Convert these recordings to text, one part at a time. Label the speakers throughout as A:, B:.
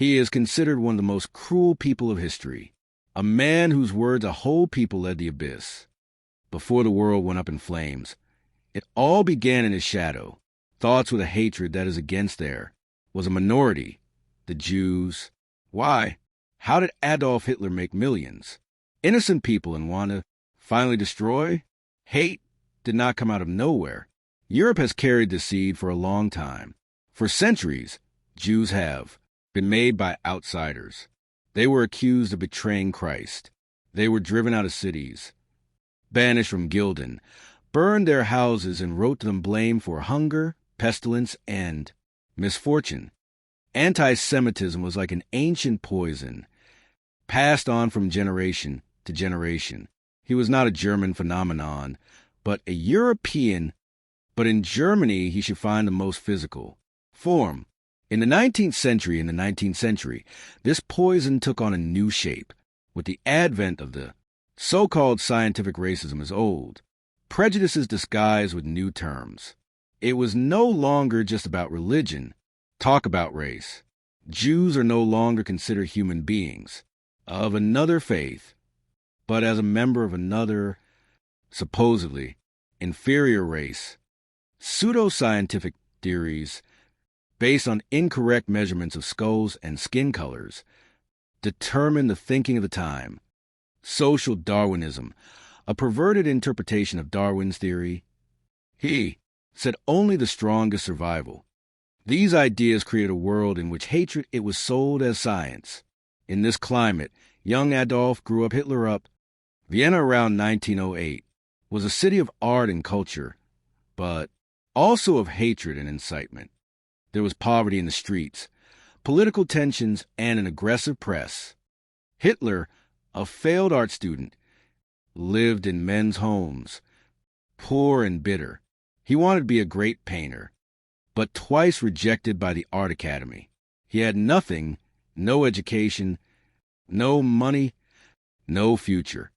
A: He is considered one of the most cruel people of history, a man whose words a whole people led the abyss. Before the world went up in flames, it all began in his shadow. Thoughts with a hatred that is against there was a minority, the Jews. Why? How did Adolf Hitler make millions? Innocent people and want to finally destroy? Hate did not come out of nowhere. Europe has carried the seed for a long time. For centuries, Jews have been made by outsiders. They were accused of betraying Christ. They were driven out of cities, banished from Gildan, burned their houses, and wrote to them blame for hunger, pestilence, and misfortune. Antisemitism was like an ancient poison, passed on from generation to generation. He was not a German phenomenon, but a European. But in Germany, he should find the most physical form. In the 19th century, this poison took on a new shape. With the advent of the so-called scientific racism is old, prejudices disguised with new terms. It was no longer just about religion. Talk about race. Jews are no longer considered human beings of another faith, but as a member of another, supposedly, inferior race. Pseudo-scientific theories based on incorrect measurements of skulls and skin colors determine the thinking of the time. Social Darwinism, a perverted interpretation of Darwin's theory. He said only the strongest survival. These ideas create a world in which hatred it was sold as science. In this climate, young Adolf grew up Hitler up. Vienna around 1908 was a city of art and culture, but also of hatred and incitement. There was poverty in the streets, political tensions, and an aggressive press. Hitler, a failed art student, lived in men's homes, poor and bitter. He wanted to be a great painter, but twice rejected by the art academy. He had nothing, no education, no money, no future.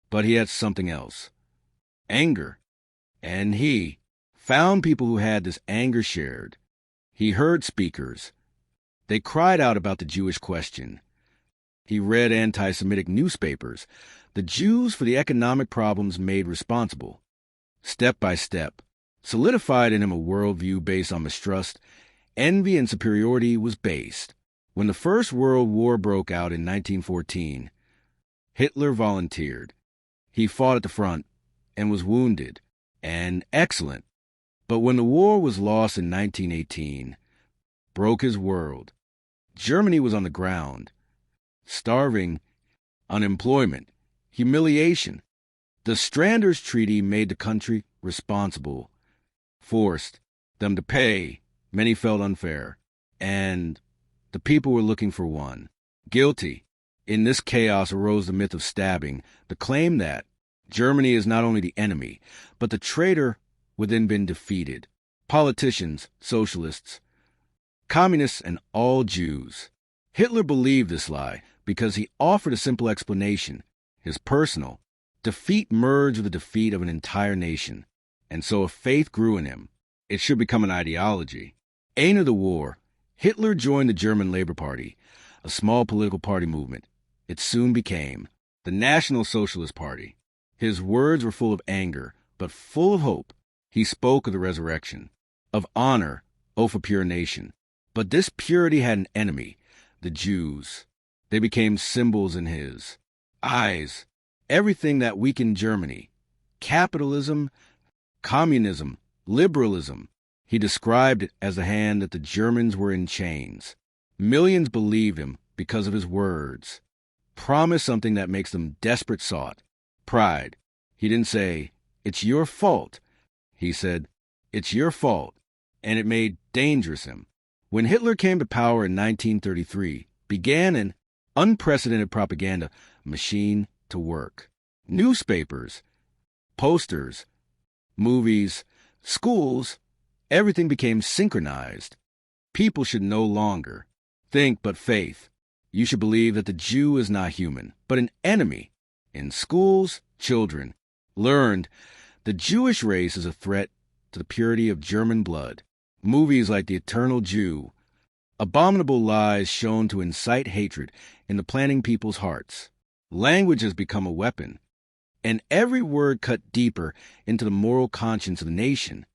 A: But he had something else. Anger. And he found people who had this anger shared. He heard speakers. They cried out about the Jewish question. He read anti-Semitic newspapers, the Jews for the economic problems made responsible. Step by step, solidified in him a worldview based on mistrust, envy, and superiority was based. When the First World War broke out in 1914, Hitler volunteered. He fought at the front and was wounded, and excellent. But when the war was lost in 1918, broke his world. Germany was on the ground, starving, unemployment, humiliation. The Stranders Treaty made the country responsible, forced them to pay. Many felt unfair, and the people were looking for one. Guilty. In this chaos arose the myth of stabbing, the claim that Germany is not only the enemy, but the traitor within been defeated. Politicians, socialists, communists, and all Jews. Hitler believed this lie because he offered a simple explanation. His personal defeat merged with the defeat of an entire nation, and so a faith grew in him. It should become an ideology. End of the war, Hitler joined the German Labor Party, a small political party movement. It soon became the National Socialist Party. His words were full of anger, but full of hope. He spoke of the resurrection, of honor, oath of pure nation. But this purity had an enemy, the Jews. They became symbols in his eyes. Everything that weakened Germany, capitalism, communism, liberalism. He described it as the hand that the Germans were in chains. Millions believed him because of his words. Promise something that makes them desperate sought. Pride. He didn't say, "It's your fault." He said, "It's your fault," and it made dangerous him. When Hitler came to power in 1933, began an unprecedented propaganda machine to work. Newspapers, posters, movies, schools, everything became synchronized. People should no longer think but faith. You should believe that the Jew is not human, but an enemy. In schools, children learned the Jewish race is a threat to the purity of German blood. Movies like The Eternal Jew, Abominable lies shown to incite hatred into planning people's hearts. Language has become a weapon, and every word cut deeper into the moral conscience of the nation.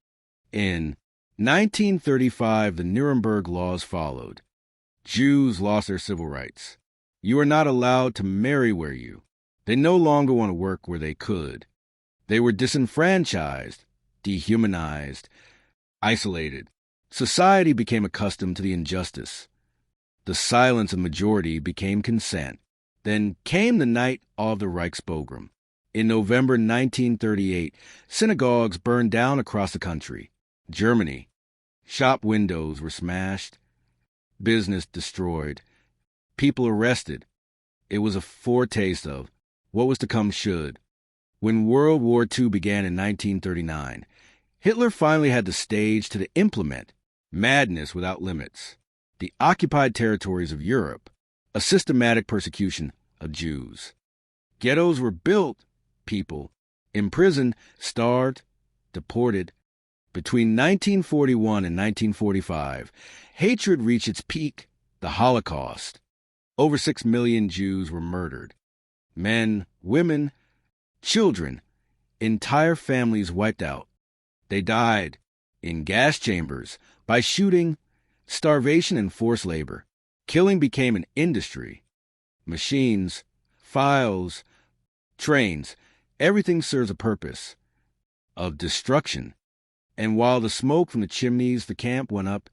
A: In 1935, the Nuremberg laws followed. Jews lost their civil rights. You are not allowed to marry where you. They no longer want to work where they could. They were disenfranchised, dehumanized, isolated. Society became accustomed to the injustice. The silence of the majority became consent. Then came the night of the Reichspogrom. In November 1938, synagogues burned down across the country. Germany. Shop windows were smashed. Business destroyed. People arrested. It was a foretaste of what was to come should. When World War II began in 1939, Hitler finally had the stage to implement madness without limits. The occupied territories of Europe, a systematic persecution of Jews. Ghettos were built, people imprisoned, starved, deported. Between 1941 and 1945, hatred reached its peak, the Holocaust. Over 6 million Jews were murdered. Men, women, children, entire families wiped out. They died in gas chambers, by shooting, starvation, and forced labor. Killing became an industry. Machines, files, trains, everything serves a purpose of destruction. And while the smoke from the chimneys of the camp went up,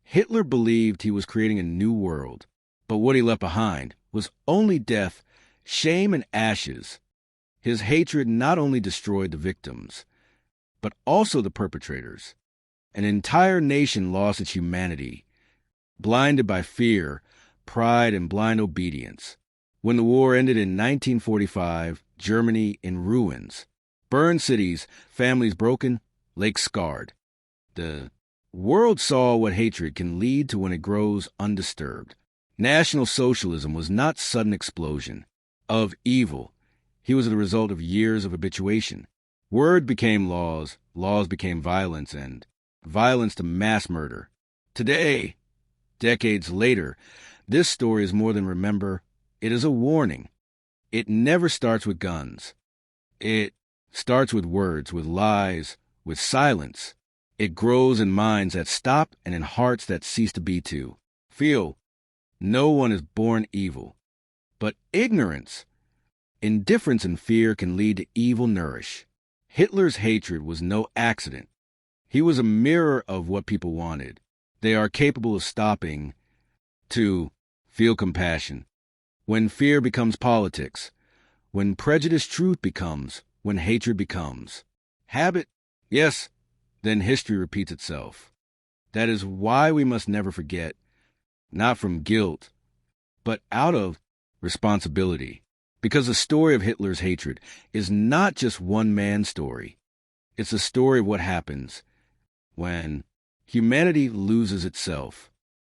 A: Hitler believed he was creating a new world. But what he left behind was only death, shame, and ashes. His hatred not only destroyed the victims, but also the perpetrators. An entire nation lost its humanity, blinded by fear, pride, and blind obedience. When the war ended in 1945, Germany in ruins. Burned cities, families broken, lakes scarred. The world saw what hatred can lead to when it grows undisturbed. National Socialism was not sudden explosion of evil. He was the result of years of habituation. Word became laws, laws became violence, and violence to mass murder. Today, decades later, this story is more than remember. It is a warning. It never starts with guns. It starts with words, with lies, with silence. It grows in minds that stop and in hearts that cease to be too. Feel, no one is born evil. But ignorance, indifference, and fear can lead to evil nourish. Hitler's hatred was no accident. He was a mirror of what people wanted. They are capable of stopping to feel compassion. When fear becomes politics, when prejudice truth becomes, when hatred becomes habit, yes, then history repeats itself. That is why we must never forget, not from guilt, but out of responsibility. Because the story of Hitler's hatred is not just one man's story. It's a story of what happens when humanity loses itself.